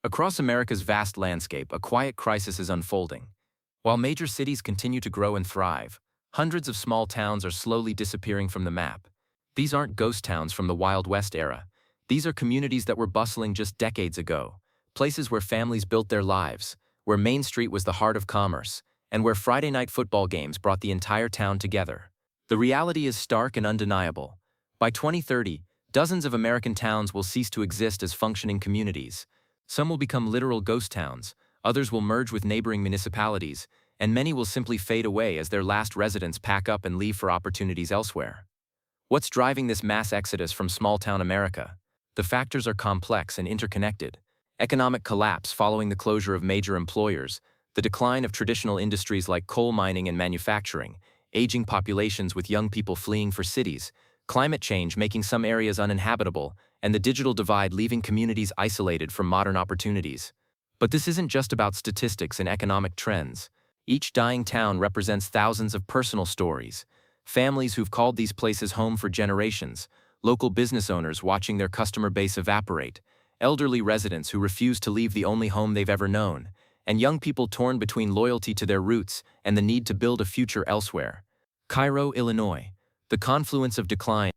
Across America's vast landscape, a quiet crisis is unfolding. While major cities continue to grow and thrive, hundreds of small towns are slowly disappearing from the map. These aren't ghost towns from the Wild West era. These are communities that were bustling just decades ago, places where families built their lives, where Main Street was the heart of commerce, and where Friday night football games brought the entire town together. The reality is stark and undeniable. By 2030, dozens of American towns will cease to exist as functioning communities. Some will become literal ghost towns, others will merge with neighboring municipalities, and many will simply fade away as their last residents pack up and leave for opportunities elsewhere. What's driving this mass exodus from small-town America? The factors are complex and interconnected. Economic collapse following the closure of major employers, the decline of traditional industries like coal mining and manufacturing, aging populations with young people fleeing for cities, climate change making some areas uninhabitable, and the digital divide leaving communities isolated from modern opportunities. But this isn't just about statistics and economic trends. Each dying town represents thousands of personal stories. Families who've called these places home for generations, local business owners watching their customer base evaporate, elderly residents who refuse to leave the only home they've ever known, and young people torn between loyalty to their roots and the need to build a future elsewhere. Cairo, Illinois. The confluence of decline.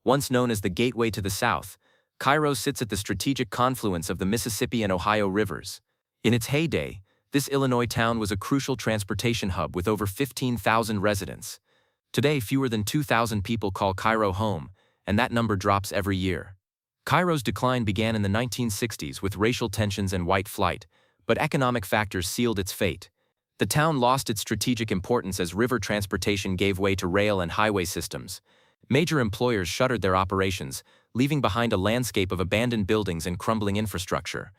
Once known as the gateway to the South, Cairo sits at the strategic confluence of the Mississippi and Ohio rivers. In its heyday, this Illinois town was a crucial transportation hub with over 15,000 residents. Today, fewer than 2,000 people call Cairo home, and that number drops every year. Cairo's decline began in the 1960s with racial tensions and white flight, but economic factors sealed its fate. The town lost its strategic importance as river transportation gave way to rail and highway systems. Major employers shuttered their operations, leaving behind a landscape of abandoned buildings and crumbling infrastructure.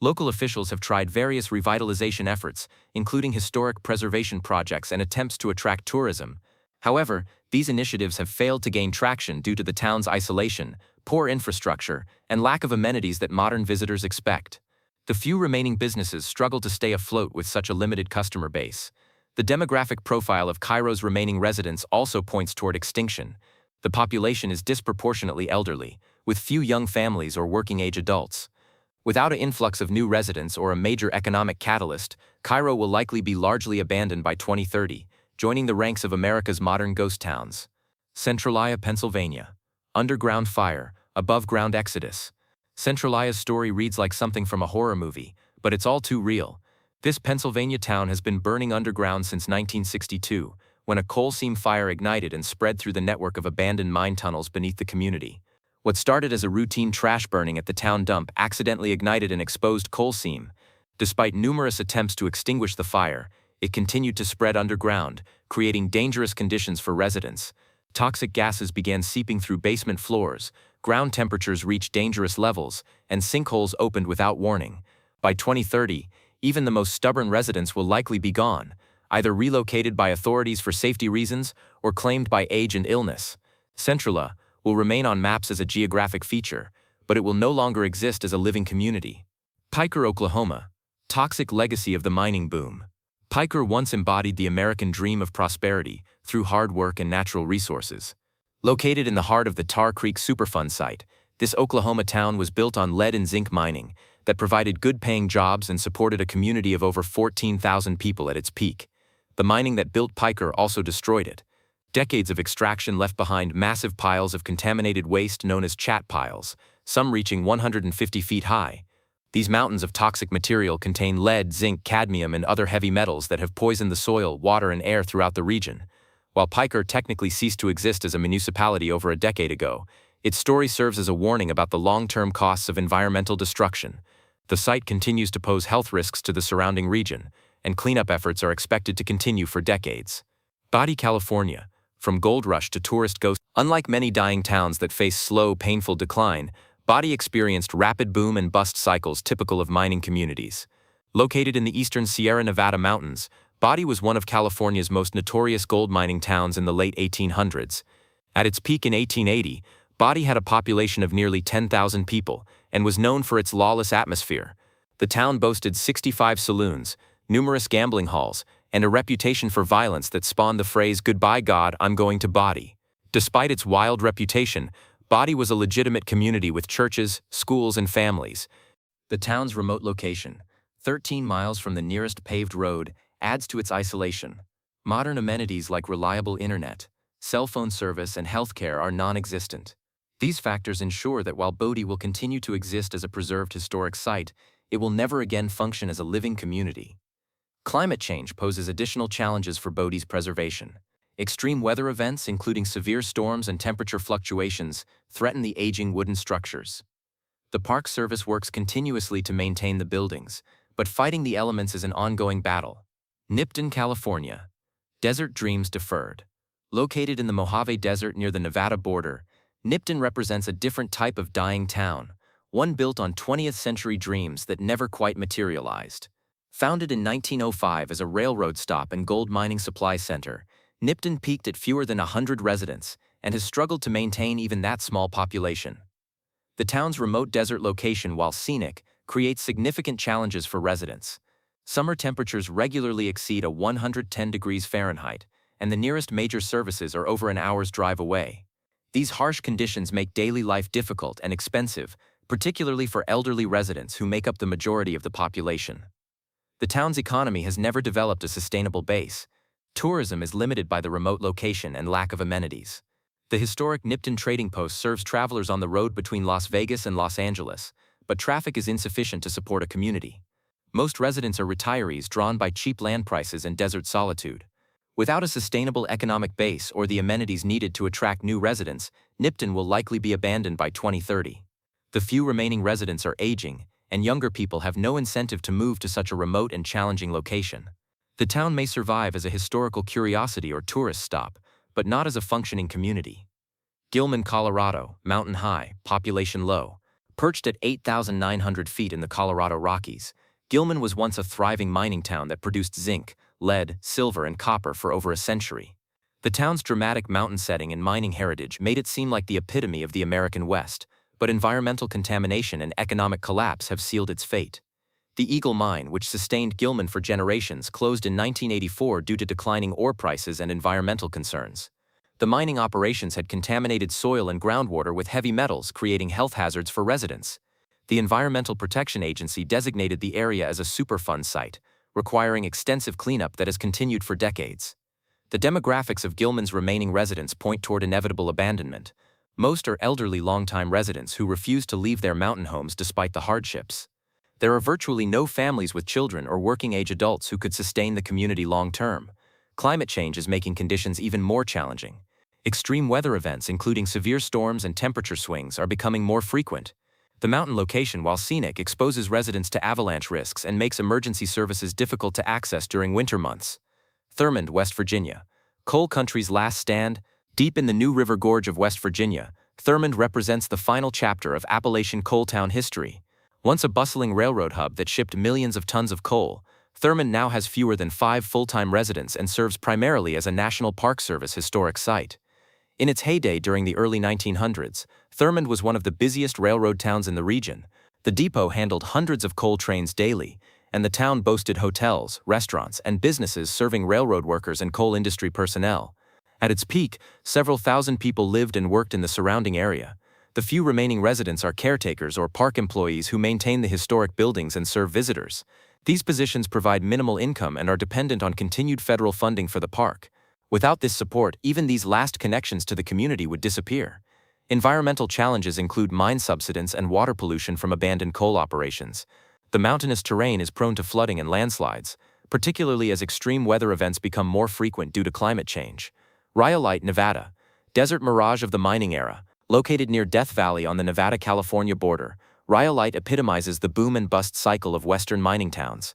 Local officials have tried various revitalization efforts, including historic preservation projects and attempts to attract tourism. However, these initiatives have failed to gain traction due to the town's isolation, poor infrastructure, and lack of amenities that modern visitors expect. The few remaining businesses struggle to stay afloat with such a limited customer base. The demographic profile of Cairo's remaining residents also points toward extinction. The population is disproportionately elderly, with few young families or working-age adults. Without an influx of new residents or a major economic catalyst, Cairo will likely be largely abandoned by 2030, joining the ranks of America's modern ghost towns. Centralia, Pennsylvania. Underground fire, above-ground exodus. Centralia's story reads like something from a horror movie, but it's all too real. This Pennsylvania town has been burning underground since 1962, when a coal seam fire ignited and spread through the network of abandoned mine tunnels beneath the community. What started as a routine trash burning at the town dump accidentally ignited an exposed coal seam. Despite numerous attempts to extinguish the fire, it continued to spread underground, creating dangerous conditions for residents. Toxic gases began seeping through basement floors, ground temperatures reached dangerous levels, and sinkholes opened without warning. By 2030, even the most stubborn residents will likely be gone, either relocated by authorities for safety reasons or claimed by age and illness. Centralia will remain on maps as a geographic feature, but it will no longer exist as a living community. Piker, Oklahoma. Toxic legacy of the mining boom. Piker once embodied the American dream of prosperity through hard work and natural resources. Located in the heart of the Tar Creek Superfund site, this Oklahoma town was built on lead and zinc mining that provided good-paying jobs and supported a community of over 14,000 people at its peak. The mining that built Piker also destroyed it. Decades of extraction left behind massive piles of contaminated waste known as chat piles, some reaching 150 feet high. These mountains of toxic material contain lead, zinc, cadmium, and other heavy metals that have poisoned the soil, water, and air throughout the region. While Piker technically ceased to exist as a municipality over a decade ago, its story serves as a warning about the long-term costs of environmental destruction. The site continues to pose health risks to the surrounding region, and cleanup efforts are expected to continue for decades. Body, California. From gold rush to tourist ghost. Unlike many dying towns that face slow, painful decline, Body experienced rapid boom and bust cycles typical of mining communities. Located in the eastern Sierra Nevada mountains, Body was one of California's most notorious gold mining towns in the late 1800s. At its peak in 1880, Body had a population of nearly 10,000 people and was known for its lawless atmosphere. The town boasted 65 saloons, numerous gambling halls, and a reputation for violence that spawned the phrase, "Goodbye God, I'm going to Body." Despite its wild reputation, Body was a legitimate community with churches, schools, and families. The town's remote location, 13 miles from the nearest paved road, adds to its isolation. Modern amenities like reliable internet, cell phone service, and healthcare are non-existent. These factors ensure that while Bodie will continue to exist as a preserved historic site, it will never again function as a living community. Climate change poses additional challenges for Bodie's preservation. Extreme weather events, including severe storms and temperature fluctuations, threaten the aging wooden structures. The Park Service works continuously to maintain the buildings, but fighting the elements is an ongoing battle. Nipton, California. Desert Dreams Deferred. Located in the Mojave Desert near the Nevada border, Nipton represents a different type of dying town, one built on 20th-century dreams that never quite materialized. Founded in 1905 as a railroad stop and gold mining supply center, Nipton peaked at fewer than 100 residents and has struggled to maintain even that small population. The town's remote desert location, while scenic, creates significant challenges for residents. Summer temperatures regularly exceed 110 degrees Fahrenheit, and the nearest major services are over an hour's drive away. These harsh conditions make daily life difficult and expensive, particularly for elderly residents who make up the majority of the population. The town's economy has never developed a sustainable base. Tourism is limited by the remote location and lack of amenities. The historic Nipton Trading Post serves travelers on the road between Las Vegas and Los Angeles, but traffic is insufficient to support a community. Most residents are retirees drawn by cheap land prices and desert solitude. Without a sustainable economic base or the amenities needed to attract new residents, Nipton will likely be abandoned by 2030. The few remaining residents are aging, and younger people have no incentive to move to such a remote and challenging location. The town may survive as a historical curiosity or tourist stop, but not as a functioning community. Gilman, Colorado, mountain high, population low. Perched at 8,900 feet in the Colorado Rockies, Gilman was once a thriving mining town that produced zinc, lead, silver, and copper for over a century. The town's dramatic mountain setting and mining heritage made it seem like the epitome of the American West, but environmental contamination and economic collapse have sealed its fate. The Eagle Mine, which sustained Gilman for generations, closed in 1984 due to declining ore prices and environmental concerns. The mining operations had contaminated soil and groundwater with heavy metals, creating health hazards for residents. The Environmental Protection Agency designated the area as a Superfund site, requiring extensive cleanup that has continued for decades. The demographics of Gilman's remaining residents point toward inevitable abandonment. Most are elderly longtime residents who refuse to leave their mountain homes despite the hardships. There are virtually no families with children or working-age adults who could sustain the community long-term. Climate change is making conditions even more challenging. Extreme weather events, including severe storms and temperature swings, are becoming more frequent. The mountain location, while scenic, exposes residents to avalanche risks and makes emergency services difficult to access during winter months. Thurmond, West Virginia. Coal country's last stand. Deep in the New River Gorge of West Virginia, Thurmond represents the final chapter of Appalachian coal town history. Once a bustling railroad hub that shipped millions of tons of coal, Thurmond now has fewer than 5 full-time residents and serves primarily as a National Park Service historic site. In its heyday during the early 1900s, Thurmond was one of the busiest railroad towns in the region. The depot handled hundreds of coal trains daily, and the town boasted hotels, restaurants, and businesses serving railroad workers and coal industry personnel. At its peak, several thousand people lived and worked in the surrounding area. The few remaining residents are caretakers or park employees who maintain the historic buildings and serve visitors. These positions provide minimal income and are dependent on continued federal funding for the park. Without this support, even these last connections to the community would disappear. Environmental challenges include mine subsidence and water pollution from abandoned coal operations. The mountainous terrain is prone to flooding and landslides, particularly as extreme weather events become more frequent due to climate change. Rhyolite, Nevada. Desert mirage of the mining era. Located near Death Valley on the Nevada-California border, Rhyolite epitomizes the boom and bust cycle of western mining towns.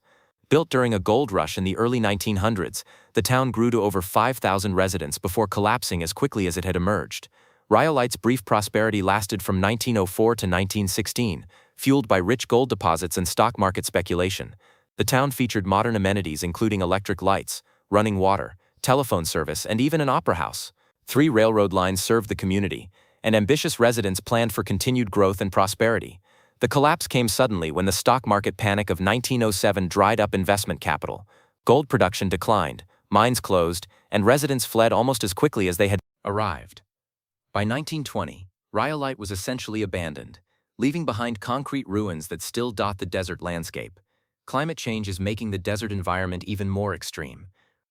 Built during a gold rush in the early 1900s, the town grew to over 5,000 residents before collapsing as quickly as it had emerged. Rhyolite's brief prosperity lasted from 1904 to 1916, fueled by rich gold deposits and stock market speculation. The town featured modern amenities including electric lights, running water, telephone service, and even an opera house. 3 railroad lines served the community, and ambitious residents planned for continued growth and prosperity. The collapse came suddenly when the stock market panic of 1907 dried up investment capital. Gold production declined, mines closed, and residents fled almost as quickly as they had arrived. By 1920, Rhyolite was essentially abandoned, leaving behind concrete ruins that still dot the desert landscape. Climate change is making the desert environment even more extreme.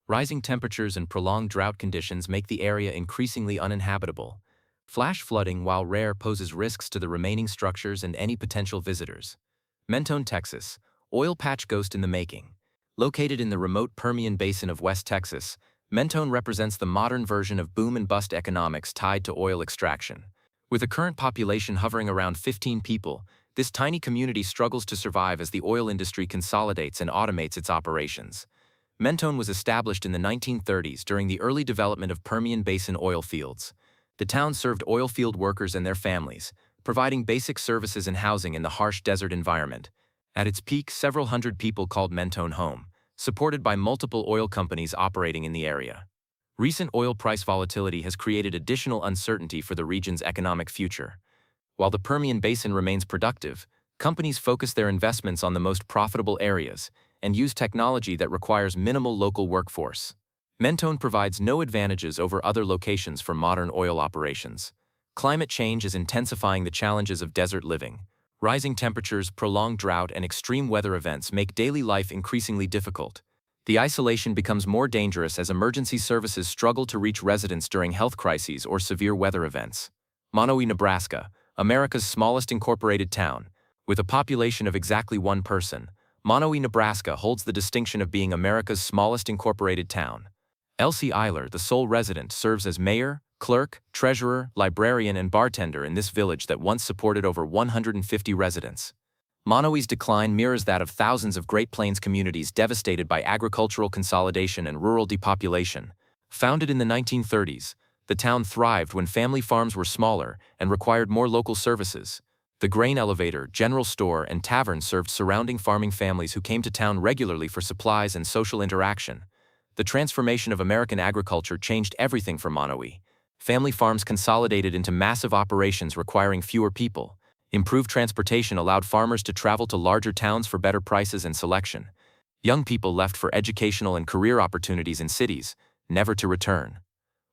Rising temperatures and prolonged drought conditions make the area increasingly uninhabitable. Flash flooding, while rare, poses risks to the remaining structures and any potential visitors. Mentone, Texas, oil patch ghost in the making. Located in the remote Permian Basin of West Texas, Mentone represents the modern version of boom and bust economics tied to oil extraction. With a current population hovering around 15 people, this tiny community struggles to survive as the oil industry consolidates and automates its operations. Mentone was established in the 1930s during the early development of Permian Basin oil fields. The town served oil field workers and their families, providing basic services and housing in the harsh desert environment. At its peak, several hundred people called Mentone home, supported by multiple oil companies operating in the area. Recent oil price volatility has created additional uncertainty for the region's economic future. While the Permian Basin remains productive, companies focus their investments on the most profitable areas and use technology that requires minimal local workforce. Mentone provides no advantages over other locations for modern oil operations. Climate change is intensifying the challenges of desert living. Rising temperatures, prolonged drought, and extreme weather events make daily life increasingly difficult. The isolation becomes more dangerous as emergency services struggle to reach residents during health crises or severe weather events. Monowi, Nebraska, America's smallest incorporated town. With a population of exactly 1 person, Monowi, Nebraska holds the distinction of being America's smallest incorporated town. Elsie Eiler, the sole resident, serves as mayor, clerk, treasurer, librarian, and bartender in this village that once supported over 150 residents. Monowi's decline mirrors that of thousands of Great Plains communities devastated by agricultural consolidation and rural depopulation. Founded in the 1930s, the town thrived when family farms were smaller and required more local services. The grain elevator, general store, and tavern served surrounding farming families who came to town regularly for supplies and social interaction. The transformation of American agriculture changed everything for Monowi. Family farms consolidated into massive operations requiring fewer people. Improved transportation allowed farmers to travel to larger towns for better prices and selection. Young people left for educational and career opportunities in cities, never to return.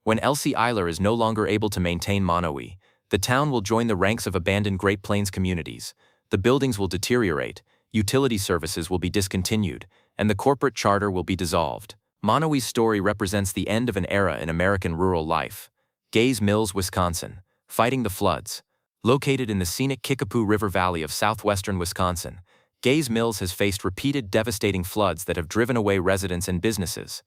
When Elsie Eiler is no longer able to maintain Monowi, the town will join the ranks of abandoned Great Plains communities. The buildings will deteriorate, utility services will be discontinued, and the corporate charter will be dissolved. Monowi's story represents the end of an era in American rural life. Gaze Mills, Wisconsin, fighting the floods. Located in the scenic Kickapoo River Valley of southwestern Wisconsin, Gaze Mills has faced repeated devastating floods that have driven away residents and businesses.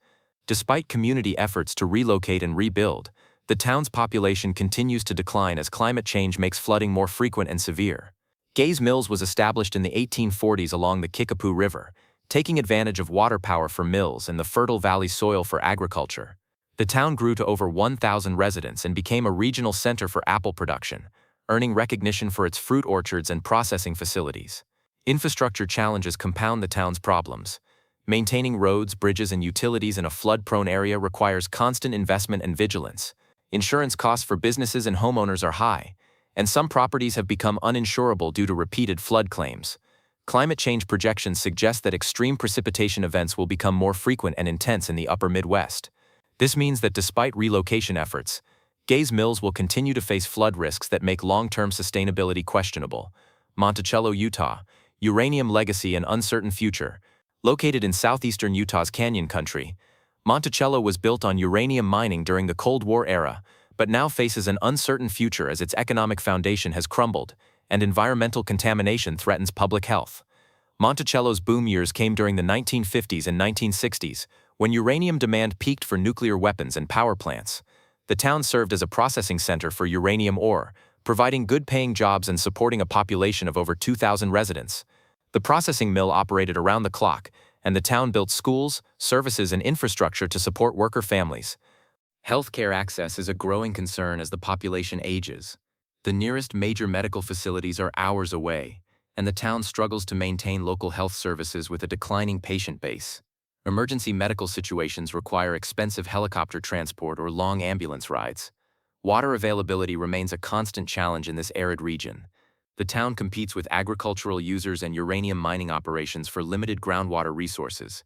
Despite community efforts to relocate and rebuild, the town's population continues to decline as climate change makes flooding more frequent and severe. Gaze Mills was established in the 1840s along the Kickapoo River, taking advantage of water power for mills and the fertile valley soil for agriculture. The town grew to over 1,000 residents and became a regional center for apple production, earning recognition for its fruit orchards and processing facilities. Infrastructure challenges compound the town's problems. Maintaining roads, bridges, and utilities in a flood-prone area requires constant investment and vigilance. Insurance costs for businesses and homeowners are high, and some properties have become uninsurable due to repeated flood claims. Climate change projections suggest that extreme precipitation events will become more frequent and intense in the upper Midwest. This means that despite relocation efforts, Gaze Mills will continue to face flood risks that make long-term sustainability questionable. Monticello, Utah, uranium legacy and uncertain future. Located in southeastern Utah's Canyon Country, Monticello was built on uranium mining during the Cold War era, but now faces an uncertain future as its economic foundation has crumbled, and environmental contamination threatens public health. Monticello's boom years came during the 1950s and 1960s, when uranium demand peaked for nuclear weapons and power plants. The town served as a processing center for uranium ore, providing good-paying jobs and supporting a population of over 2,000 residents. The processing mill operated around the clock, and the town built schools, services, and infrastructure to support worker families. Healthcare access is a growing concern as the population ages. The nearest major medical facilities are hours away, and the town struggles to maintain local health services with a declining patient base. Emergency medical situations require expensive helicopter transport or long ambulance rides. Water availability remains a constant challenge in this arid region. The town competes with agricultural users and uranium mining operations for limited groundwater resources.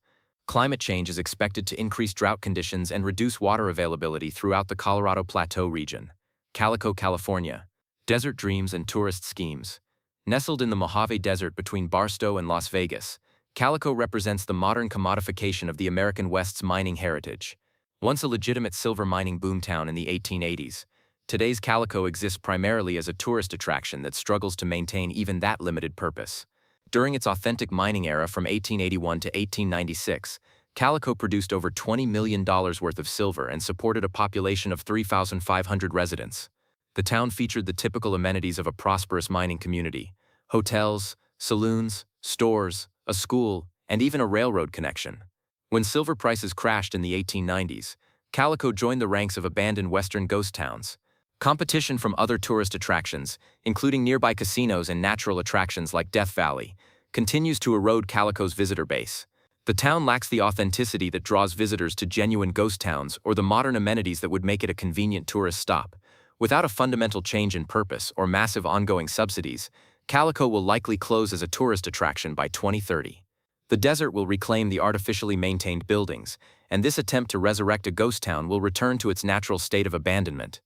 Climate change is expected to increase drought conditions and reduce water availability throughout the Colorado Plateau region. Calico, California. Desert dreams and tourist schemes. Nestled in the Mojave Desert between Barstow and Las Vegas, Calico represents the modern commodification of the American West's mining heritage. Once a legitimate silver mining boomtown in the 1880s, today's Calico exists primarily as a tourist attraction that struggles to maintain even that limited purpose. During its authentic mining era from 1881 to 1896, Calico produced over $20 million worth of silver and supported a population of 3,500 residents. The town featured the typical amenities of a prosperous mining community: hotels, saloons, stores, a school, and even a railroad connection. When silver prices crashed in the 1890s, Calico joined the ranks of abandoned western ghost towns. Competition from other tourist attractions, including nearby casinos and natural attractions like Death Valley, continues to erode Calico's visitor base. The town lacks the authenticity that draws visitors to genuine ghost towns or the modern amenities that would make it a convenient tourist stop. Without a fundamental change in purpose or massive ongoing subsidies, Calico will likely close as a tourist attraction by 2030. The desert will reclaim the artificially maintained buildings, and this attempt to resurrect a ghost town will return to its natural state of abandonment.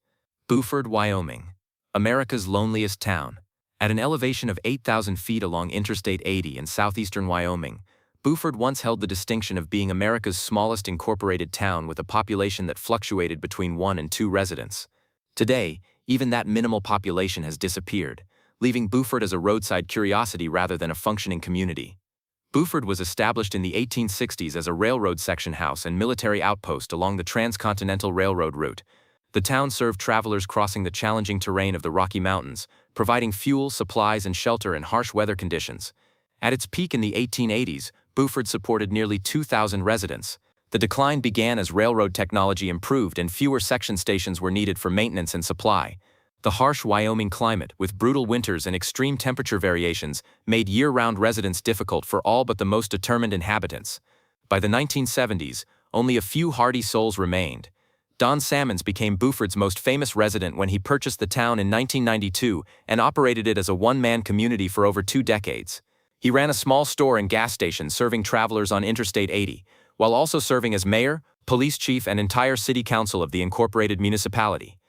Buford, Wyoming, America's loneliest town. At an elevation of 8,000 feet along Interstate 80 in southeastern Wyoming, Buford once held the distinction of being America's smallest incorporated town with a population that fluctuated between 1 and 2 residents. Today, even that minimal population has disappeared, leaving Buford as a roadside curiosity rather than a functioning community. Buford was established in the 1860s as a railroad section house and military outpost along the Transcontinental Railroad route. The town served travelers crossing the challenging terrain of the Rocky Mountains, providing fuel, supplies, and shelter in harsh weather conditions. At its peak in the 1880s, Buford supported nearly 2,000 residents. The decline began as railroad technology improved and fewer section stations were needed for maintenance and supply. The harsh Wyoming climate, with brutal winters and extreme temperature variations, made year-round residence difficult for all but the most determined inhabitants. By the 1970s, only a few hardy souls remained. Don Salmons became Buford's most famous resident when he purchased the town in 1992 and operated it as a one-man community for over 2 decades. He ran a small store and gas station serving travelers on Interstate 80, while also serving as mayor, police chief, and entire city council of the incorporated municipality.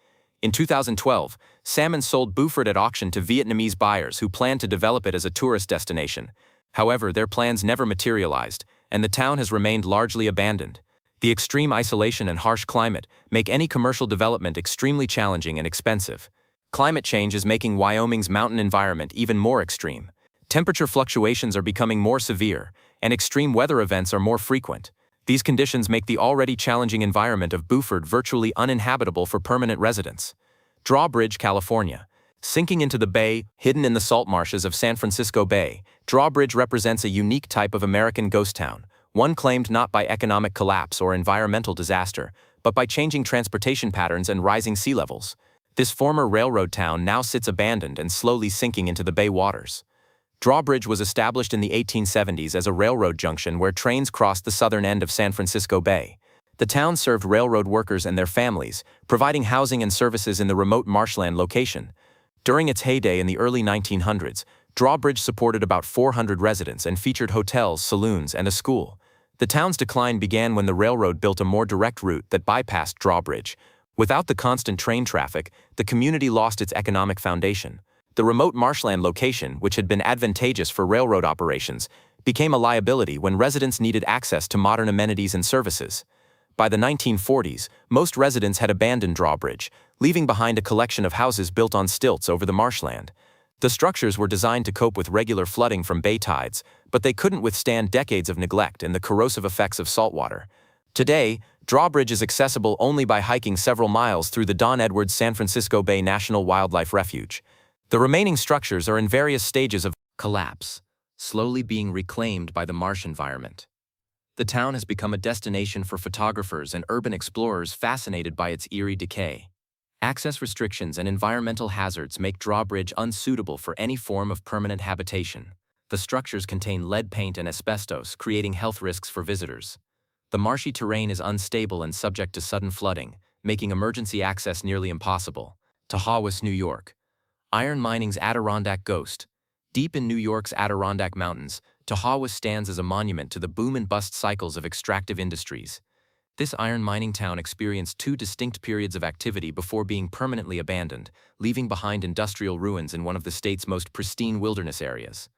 In 2012, Salmons sold Buford at auction to Vietnamese buyers who planned to develop it as a tourist destination. However, their plans never materialized, and the town has remained largely abandoned. The extreme isolation and harsh climate make any commercial development extremely challenging and expensive. Climate change is making Wyoming's mountain environment even more extreme. Temperature fluctuations are becoming more severe, and extreme weather events are more frequent. These conditions make the already challenging environment of Buford virtually uninhabitable for permanent residents. Drawbridge, California. Sinking into the bay, hidden in the salt marshes of San Francisco Bay, Drawbridge represents a unique type of American ghost town, one claimed not by economic collapse or environmental disaster, but by changing transportation patterns and rising sea levels. This former railroad town now sits abandoned and slowly sinking into the bay waters. Drawbridge was established in the 1870s as a railroad junction where trains crossed the southern end of San Francisco Bay. The town served railroad workers and their families, providing housing and services in the remote marshland location. During its heyday in the early 1900s, Drawbridge supported about 400 residents and featured hotels, saloons, and a school. The town's decline began when the railroad built a more direct route that bypassed Drawbridge. Without the constant train traffic, the community lost its economic foundation. The remote marshland location, which had been advantageous for railroad operations, became a liability when residents needed access to modern amenities and services. By the 1940s, most residents had abandoned Drawbridge, leaving behind a collection of houses built on stilts over the marshland. The structures were designed to cope with regular flooding from bay tides, but they couldn't withstand decades of neglect and the corrosive effects of saltwater. Today, Drawbridge is accessible only by hiking several miles through the Don Edwards San Francisco Bay National Wildlife Refuge. The remaining structures are in various stages of collapse, slowly being reclaimed by the marsh environment. The town has become a destination for photographers and urban explorers fascinated by its eerie decay. Access restrictions and environmental hazards make Drawbridge unsuitable for any form of permanent habitation. The structures contain lead paint and asbestos, creating health risks for visitors. The marshy terrain is unstable and subject to sudden flooding, making emergency access nearly impossible. Tahawas, New York. Iron mining's Adirondack ghost. Deep in New York's Adirondack Mountains, Tahawas stands as a monument to the boom and bust cycles of extractive industries. This iron mining town experienced two distinct periods of activity before being permanently abandoned, leaving behind industrial ruins in one of the state's most pristine wilderness areas.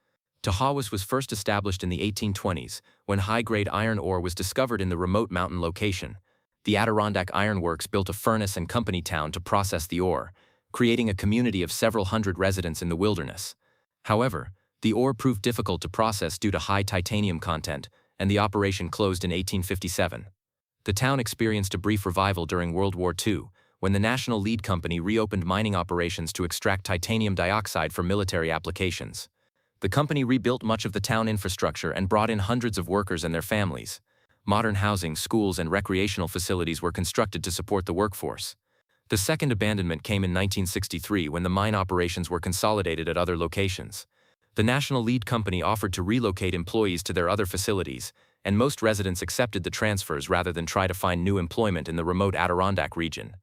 Tahawas was first established in the 1820s, when high-grade iron ore was discovered in the remote mountain location. The Adirondack Iron Works built a furnace and company town to process the ore, creating a community of several hundred residents in the wilderness. However, the ore proved difficult to process due to high titanium content, and the operation closed in 1857. The town experienced a brief revival during World War II, when the National Lead Company reopened mining operations to extract titanium dioxide for military applications. The company rebuilt much of the town infrastructure and brought in hundreds of workers and their families. Modern housing, schools, and recreational facilities were constructed to support the workforce. The second abandonment came in 1963 when the mine operations were consolidated at other locations. The National Lead Company offered to relocate employees to their other facilities, and most residents accepted the transfers rather than try to find new employment in the remote Adirondack region.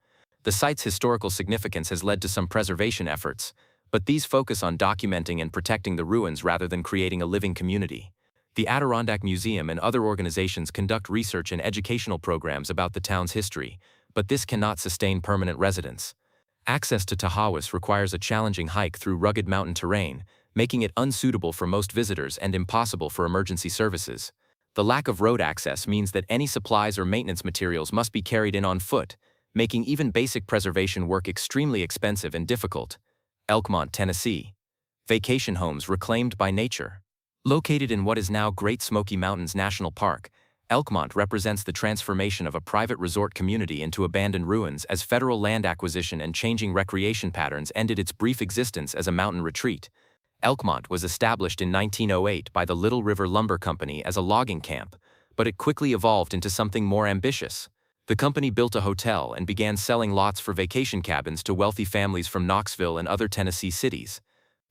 The site's historical significance has led to some preservation efforts, but these focus on documenting and protecting the ruins rather than creating a living community. The Adirondack Museum and other organizations conduct research and educational programs about the town's history, but this cannot sustain permanent residence. Access to Tahawas requires a challenging hike through rugged mountain terrain, making it unsuitable for most visitors and impossible for emergency services. The lack of road access means that any supplies or maintenance materials must be carried in on foot, making even basic preservation work extremely expensive and difficult. Elkmont, Tennessee. Vacation homes reclaimed by nature. Located in what is now Great Smoky Mountains National Park, Elkmont represents the transformation of a private resort community into abandoned ruins as federal land acquisition and changing recreation patterns ended its brief existence as a mountain retreat. Elkmont was established in 1908 by the Little River Lumber Company as a logging camp, but it quickly evolved into something more ambitious. The company built a hotel and began selling lots for vacation cabins to wealthy families from Knoxville and other Tennessee cities.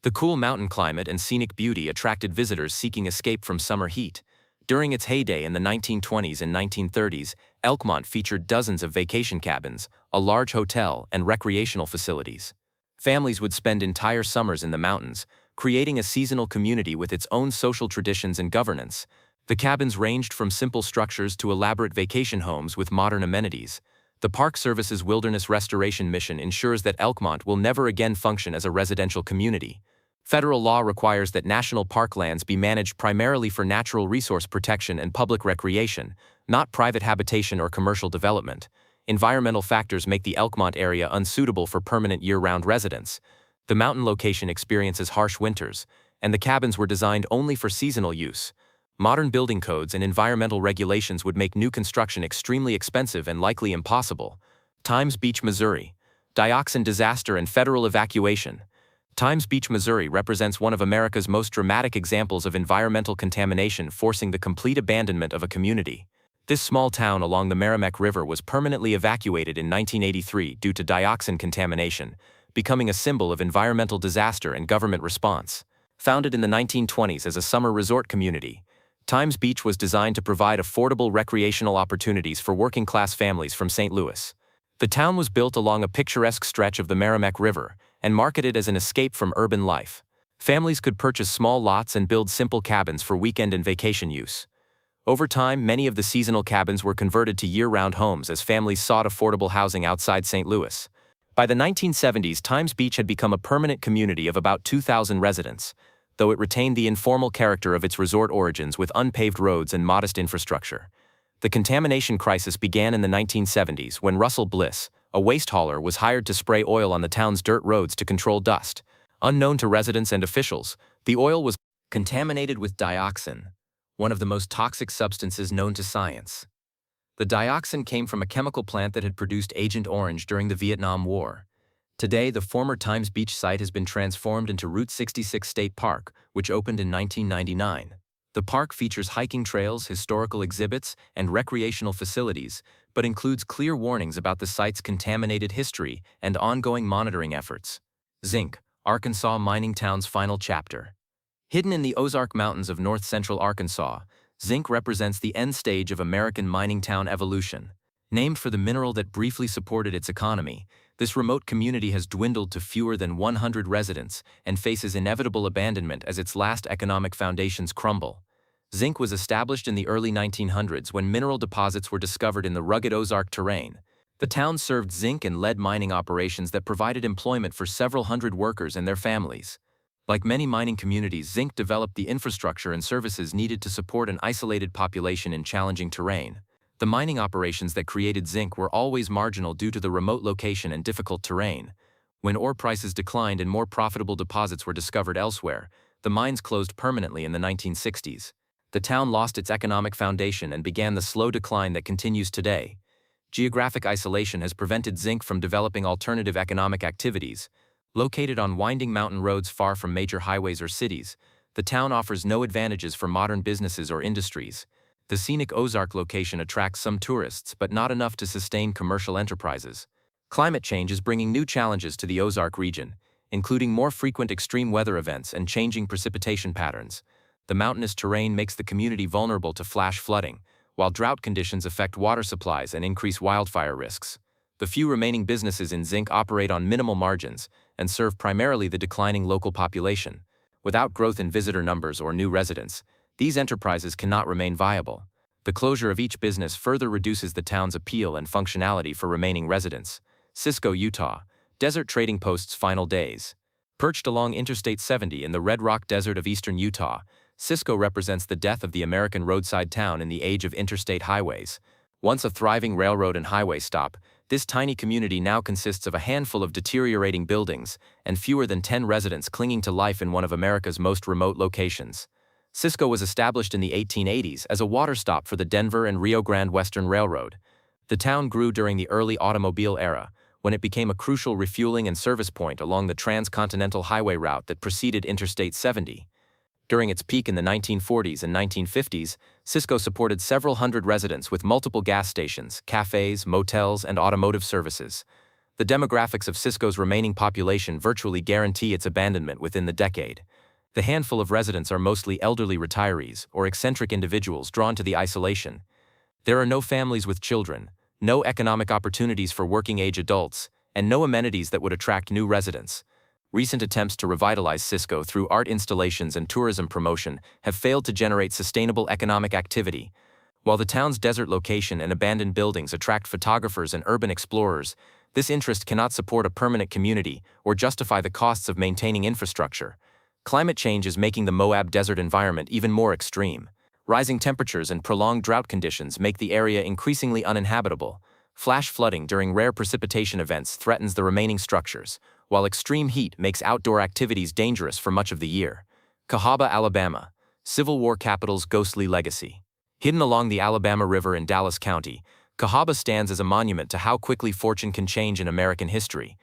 The cool mountain climate and scenic beauty attracted visitors seeking escape from summer heat. During its heyday in the 1920s and 1930s, Elkmont featured dozens of vacation cabins, a large hotel, and recreational facilities. Families would spend entire summers in the mountains, creating a seasonal community with its own social traditions and governance. The cabins ranged from simple structures to elaborate vacation homes with modern amenities. The Park Service's wilderness restoration mission ensures that Elkmont will never again function as a residential community. Federal law requires that national park lands be managed primarily for natural resource protection and public recreation, not private habitation or commercial development. Environmental factors make the Elkmont area unsuitable for permanent year-round residents. The mountain location experiences harsh winters, and the cabins were designed only for seasonal use. Modern building codes and environmental regulations would make new construction extremely expensive and likely impossible. Times Beach, Missouri. Dioxin disaster and federal evacuation. Times Beach, Missouri represents one of America's most dramatic examples of environmental contamination forcing the complete abandonment of a community. This small town along the Merrimack River was permanently evacuated in 1983 due to dioxin contamination, becoming a symbol of environmental disaster and government response. Founded in the 1920s as a summer resort community, Times Beach was designed to provide affordable recreational opportunities for working-class families from St. Louis. The town was built along a picturesque stretch of the Merrimack River and marketed as an escape from urban life. Families could purchase small lots and build simple cabins for weekend and vacation use. Over time, many of the seasonal cabins were converted to year-round homes as families sought affordable housing outside St. Louis. By the 1970s, Times Beach had become a permanent community of about 2,000 residents, though it retained the informal character of its resort origins with unpaved roads and modest infrastructure. The contamination crisis began in the 1970s when Russell Bliss, a waste hauler, was hired to spray oil on the town's dirt roads to control dust. Unknown to residents and officials, the oil was contaminated with dioxin, one of the most toxic substances known to science. The dioxin came from a chemical plant that had produced Agent Orange during the Vietnam War. Today, the former Times Beach site has been transformed into Route 66 State Park, which opened in 1999. The park features hiking trails, historical exhibits, and recreational facilities, but includes clear warnings about the site's contaminated history and ongoing monitoring efforts. Zinc, Arkansas mining town's final chapter. Hidden in the Ozark Mountains of north-central Arkansas, zinc represents the end stage of American mining town evolution. Named for the mineral that briefly supported its economy, this remote community has dwindled to fewer than 100 residents and faces inevitable abandonment as its last economic foundations crumble. Zinc was established in the early 1900s when mineral deposits were discovered in the rugged Ozark terrain. The town served zinc and lead mining operations that provided employment for several hundred workers and their families. Like many mining communities, Zinc developed the infrastructure and services needed to support an isolated population in challenging terrain. The mining operations that created Zinc were always marginal due to the remote location and difficult terrain. When ore prices declined and more profitable deposits were discovered elsewhere, the mines closed permanently in the 1960s. The town lost its economic foundation and began the slow decline that continues today. Geographic isolation has prevented Zinc from developing alternative economic activities. Located on winding mountain roads far from major highways or cities, the town offers no advantages for modern businesses or industries. The scenic Ozark location attracts some tourists but not enough to sustain commercial enterprises. Climate change is bringing new challenges to the Ozark region, including more frequent extreme weather events and changing precipitation patterns. The mountainous terrain makes the community vulnerable to flash flooding, while drought conditions affect water supplies and increase wildfire risks. The few remaining businesses in Zinc operate on minimal margins and serve primarily the declining local population. Without growth in visitor numbers or new residents, these enterprises cannot remain viable. The closure of each business further reduces the town's appeal and functionality for remaining residents. Cisco, Utah. Desert Trading Post's final days. Perched along Interstate 70 in the Red Rock Desert of eastern Utah, Cisco represents the death of the American roadside town in the age of interstate highways. Once a thriving railroad and highway stop, this tiny community now consists of a handful of deteriorating buildings and fewer than 10 residents clinging to life in one of America's most remote locations. Cisco was established in the 1880s as a water stop for the Denver and Rio Grande Western Railroad. The town grew during the early automobile era, when it became a crucial refueling and service point along the transcontinental highway route that preceded Interstate 70. During its peak in the 1940s and 1950s, Cisco supported several hundred residents with multiple gas stations, cafes, motels, and automotive services. The demographics of Cisco's remaining population virtually guarantee its abandonment within the decade. The handful of residents are mostly elderly retirees or eccentric individuals drawn to the isolation. There are no families with children, no economic opportunities for working-age adults, and no amenities that would attract new residents. Recent attempts to revitalize Cisco through art installations and tourism promotion have failed to generate sustainable economic activity. While the town's desert location and abandoned buildings attract photographers and urban explorers, this interest cannot support a permanent community or justify the costs of maintaining infrastructure. Climate change is making the Moab desert environment even more extreme. Rising temperatures and prolonged drought conditions make the area increasingly uninhabitable. Flash flooding during rare precipitation events threatens the remaining structures, while extreme heat makes outdoor activities dangerous for much of the year. Cahaba, Alabama. Civil War capital's ghostly legacy. Hidden along the Alabama River in Dallas County, Cahaba stands as a monument to how quickly fortune can change in American history.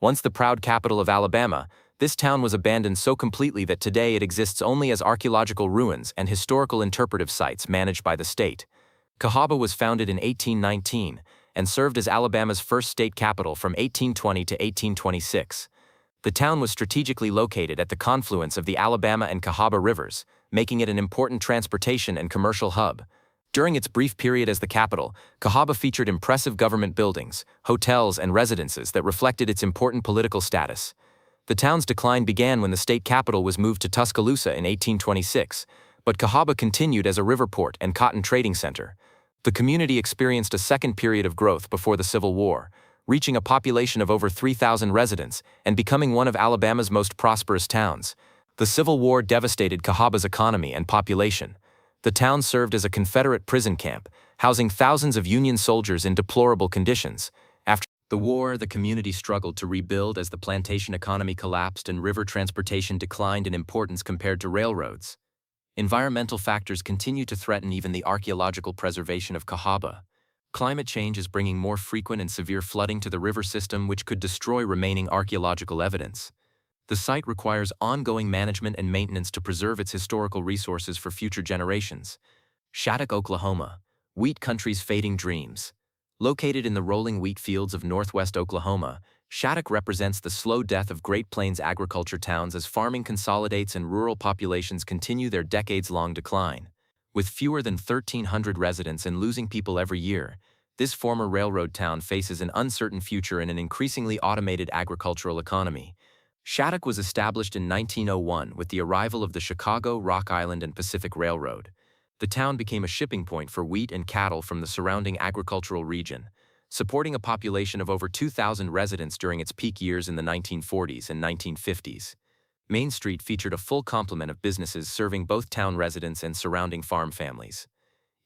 Once the proud capital of Alabama, this town was abandoned so completely that today it exists only as archaeological ruins and historical interpretive sites managed by the state. Cahaba was founded in 1819 and served as Alabama's first state capital from 1820 to 1826. The town was strategically located at the confluence of the Alabama and Cahaba rivers, making it an important transportation and commercial hub. During its brief period as the capital, Cahaba featured impressive government buildings, hotels, and residences that reflected its important political status. The town's decline began when the state capital was moved to Tuscaloosa in 1826, but Cahaba continued as a river port and cotton trading center. The community experienced a second period of growth before the Civil War, reaching a population of over 3,000 residents and becoming one of Alabama's most prosperous towns. The Civil War devastated Cahaba's economy and population. The town served as a Confederate prison camp, housing thousands of Union soldiers in deplorable conditions. After the war, the community struggled to rebuild as the plantation economy collapsed and river transportation declined in importance compared to railroads. Environmental factors continue to threaten even the archaeological preservation of Cahaba. Climate change is bringing more frequent and severe flooding to the river system, which could destroy remaining archaeological evidence. The site requires ongoing management and maintenance to preserve its historical resources for future generations. Shattuck, Oklahoma. Wheat country's fading dreams. Located in the rolling wheat fields of northwest Oklahoma, Shattuck represents the slow death of Great Plains agriculture towns as farming consolidates and rural populations continue their decades-long decline. With fewer than 1,300 residents and losing people every year, this former railroad town faces an uncertain future in an increasingly automated agricultural economy. Shattuck was established in 1901 with the arrival of the Chicago, Rock Island, and Pacific Railroad. The town became a shipping point for wheat and cattle from the surrounding agricultural region, supporting a population of over 2,000 residents during its peak years in the 1940s and 1950s. Main Street featured a full complement of businesses serving both town residents and surrounding farm families.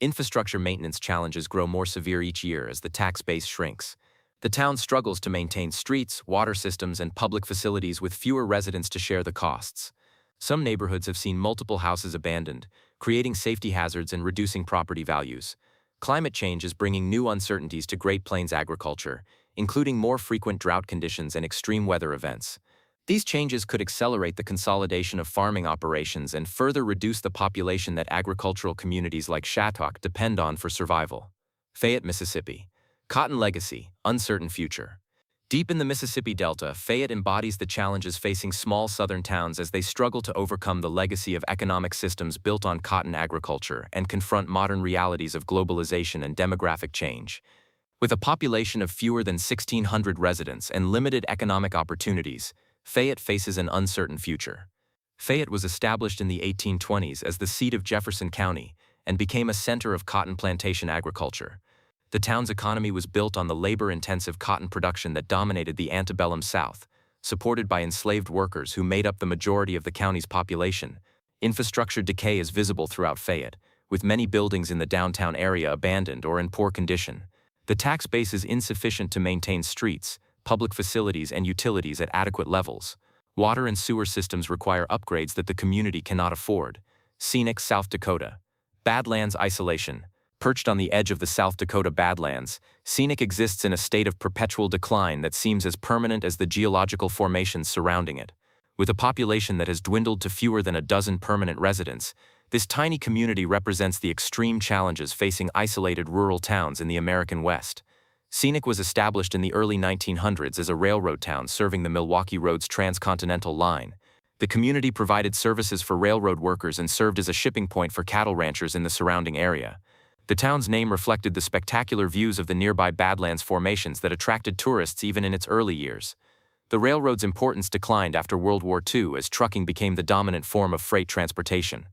Infrastructure maintenance challenges grow more severe each year as the tax base shrinks. The town struggles to maintain streets, water systems, and public facilities with fewer residents to share the costs. Some neighborhoods have seen multiple houses abandoned, creating safety hazards and reducing property values. Climate change is bringing new uncertainties to Great Plains agriculture, including more frequent drought conditions and extreme weather events. These changes could accelerate the consolidation of farming operations and further reduce the population that agricultural communities like Shattuck depend on for survival. Fayette, Mississippi. Cotton legacy, uncertain future. Deep in the Mississippi Delta, Fayette embodies the challenges facing small southern towns as they struggle to overcome the legacy of economic systems built on cotton agriculture and confront modern realities of globalization and demographic change. With a population of fewer than 1,600 residents and limited economic opportunities, Fayette faces an uncertain future. Fayette was established in the 1820s as the seat of Jefferson County and became a center of cotton plantation agriculture. The town's economy was built on the labor-intensive cotton production that dominated the antebellum South, supported by enslaved workers who made up the majority of the county's population. Infrastructure decay is visible throughout Fayette, with many buildings in the downtown area abandoned or in poor condition. The tax base is insufficient to maintain streets, public facilities, and utilities at adequate levels. Water and sewer systems require upgrades that the community cannot afford. Scenic South Dakota. Badlands isolation. Perched on the edge of the South Dakota Badlands, Scenic exists in a state of perpetual decline that seems as permanent as the geological formations surrounding it. With a population that has dwindled to fewer than a dozen permanent residents, this tiny community represents the extreme challenges facing isolated rural towns in the American West. Scenic was established in the early 1900s as a railroad town serving the Milwaukee Road's transcontinental line. The community provided services for railroad workers and served as a shipping point for cattle ranchers in the surrounding area. The town's name reflected the spectacular views of the nearby Badlands formations that attracted tourists even in its early years. The railroad's importance declined after World War II as trucking became the dominant form of freight transportation.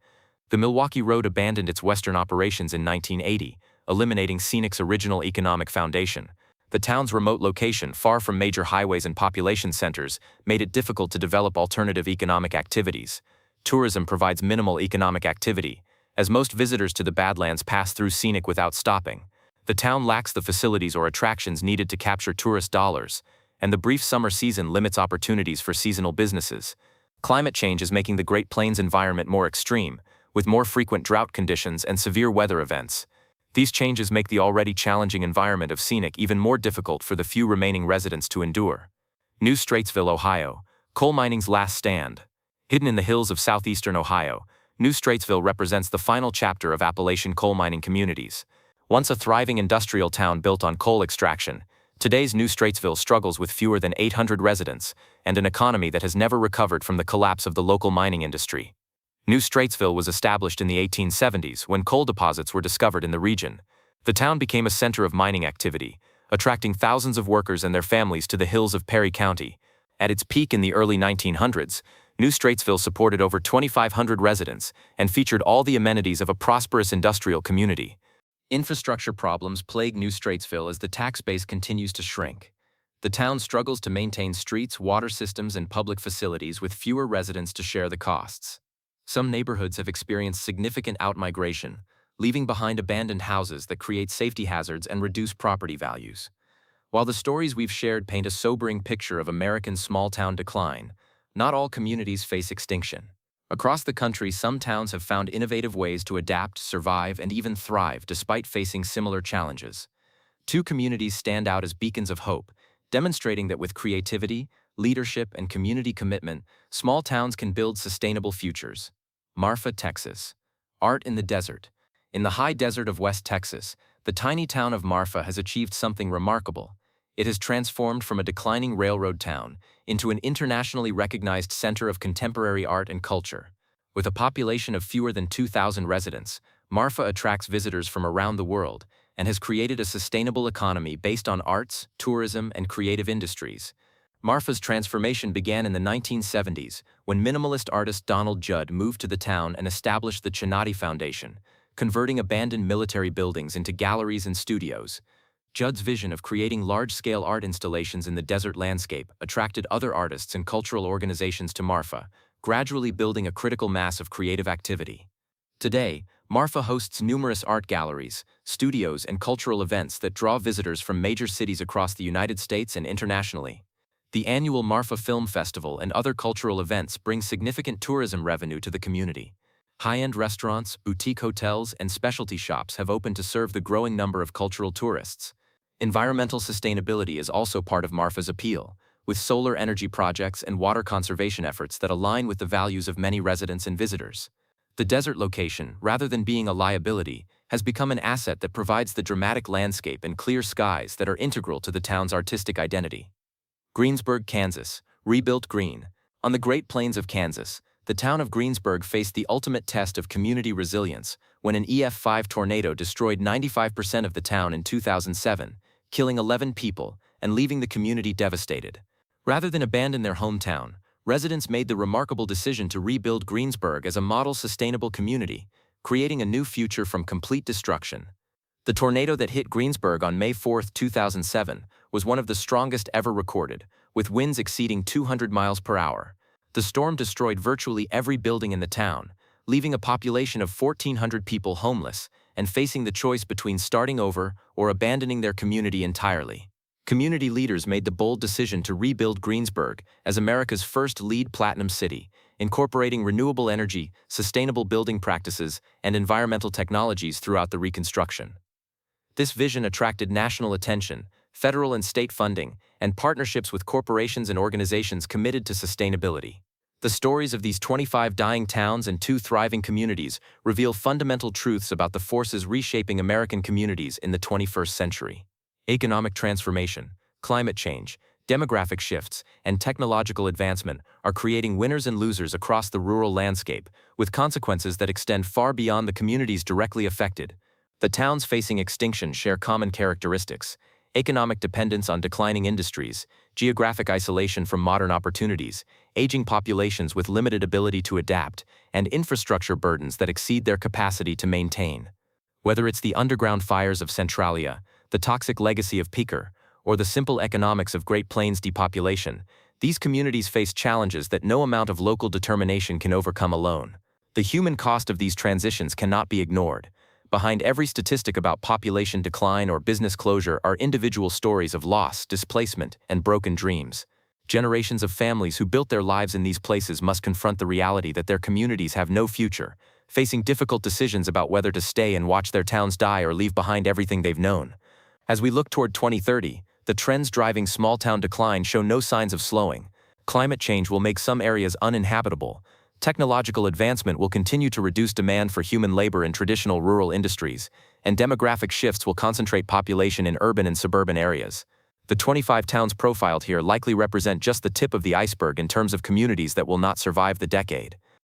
The Milwaukee Road abandoned its western operations in 1980, eliminating Scenic's original economic foundation. The town's remote location, far from major highways and population centers, made it difficult to develop alternative economic activities. Tourism provides minimal economic activity, as most visitors to the Badlands pass through Scenic without stopping. The town lacks the facilities or attractions needed to capture tourist dollars, and the brief summer season limits opportunities for seasonal businesses. Climate change is making the Great Plains environment more extreme, with more frequent drought conditions and severe weather events. These changes make the already challenging environment of Scenic even more difficult for the few remaining residents to endure. New Straitsville, Ohio. Coal mining's last stand. Hidden in the hills of southeastern Ohio, New Straitsville represents the final chapter of Appalachian coal mining communities. Once a thriving industrial town built on coal extraction, today's New Straitsville struggles with fewer than 800 residents and an economy that has never recovered from the collapse of the local mining industry. New Straitsville was established in the 1870s when coal deposits were discovered in the region. The town became a center of mining activity, attracting thousands of workers and their families to the hills of Perry County. At its peak in the early 1900s, New Straitsville supported over 2,500 residents and featured all the amenities of a prosperous industrial community. Infrastructure problems plague New Straitsville as the tax base continues to shrink. The town struggles to maintain streets, water systems, and public facilities with fewer residents to share the costs. Some neighborhoods have experienced significant outmigration, leaving behind abandoned houses that create safety hazards and reduce property values. While the stories we've shared paint a sobering picture of American small-town decline, not all communities face extinction. Across the country, some towns have found innovative ways to adapt, survive, and even thrive despite facing similar challenges. Two communities stand out as beacons of hope, demonstrating that with creativity, leadership, and community commitment, small towns can build sustainable futures. Marfa, Texas. Art in the desert. In the high desert of West Texas, the tiny town of Marfa has achieved something remarkable. It has transformed from a declining railroad town into an internationally recognized center of contemporary art and culture. With a population of fewer than 2,000 residents, Marfa attracts visitors from around the world and has created a sustainable economy based on arts, tourism, and creative industries. Marfa's transformation began in the 1970s when minimalist artist Donald Judd moved to the town and established the Chinati Foundation, converting abandoned military buildings into galleries and studios. Judd's vision of creating large-scale art installations in the desert landscape attracted other artists and cultural organizations to Marfa, gradually building a critical mass of creative activity. Today, Marfa hosts numerous art galleries, studios, and cultural events that draw visitors from major cities across the United States and internationally. The annual Marfa Film Festival and other cultural events bring significant tourism revenue to the community. High-end restaurants, boutique hotels, and specialty shops have opened to serve the growing number of cultural tourists. Environmental sustainability is also part of Marfa's appeal, with solar energy projects and water conservation efforts that align with the values of many residents and visitors. The desert location, rather than being a liability, has become an asset that provides the dramatic landscape and clear skies that are integral to the town's artistic identity. Greensburg, Kansas, rebuilt green. On the Great Plains of Kansas, the town of Greensburg faced the ultimate test of community resilience when an EF5 tornado destroyed 95% of the town in 2007, killing 11 people and leaving the community devastated. Rather than abandon their hometown, residents made the remarkable decision to rebuild Greensburg as a model sustainable community, creating a new future from complete destruction. The tornado that hit Greensburg on May 4, 2007, was one of the strongest ever recorded, with winds exceeding 200 miles per hour. The storm destroyed virtually every building in the town, leaving a population of 1,400 people homeless and facing the choice between starting over or abandoning their community entirely. Community leaders made the bold decision to rebuild Greensburg as America's first LEED Platinum city, incorporating renewable energy, sustainable building practices, and environmental technologies throughout the reconstruction. This vision attracted national attention, federal and state funding, and partnerships with corporations and organizations committed to sustainability. The stories of these 25 dying towns and 2 thriving communities reveal fundamental truths about the forces reshaping American communities in the 21st century. Economic transformation, climate change, demographic shifts, and technological advancement are creating winners and losers across the rural landscape, with consequences that extend far beyond the communities directly affected. The towns facing extinction share common characteristics: economic dependence on declining industries, geographic isolation from modern opportunities, aging populations with limited ability to adapt, and infrastructure burdens that exceed their capacity to maintain. Whether it's the underground fires of Centralia, the toxic legacy of Peaker, or the simple economics of Great Plains depopulation, these communities face challenges that no amount of local determination can overcome alone. The human cost of these transitions cannot be ignored. Behind every statistic about population decline or business closure are individual stories of loss, displacement, and broken dreams. Generations of families who built their lives in these places must confront the reality that their communities have no future, facing difficult decisions about whether to stay and watch their towns die or leave behind everything they've known. As we look toward 2030, the trends driving small-town decline show no signs of slowing. Climate change will make some areas uninhabitable. Technological advancement will continue to reduce demand for human labor in traditional rural industries, and demographic shifts will concentrate population in urban and suburban areas. The 25 towns profiled here likely represent just the tip of the iceberg in terms of communities that will not survive the decade.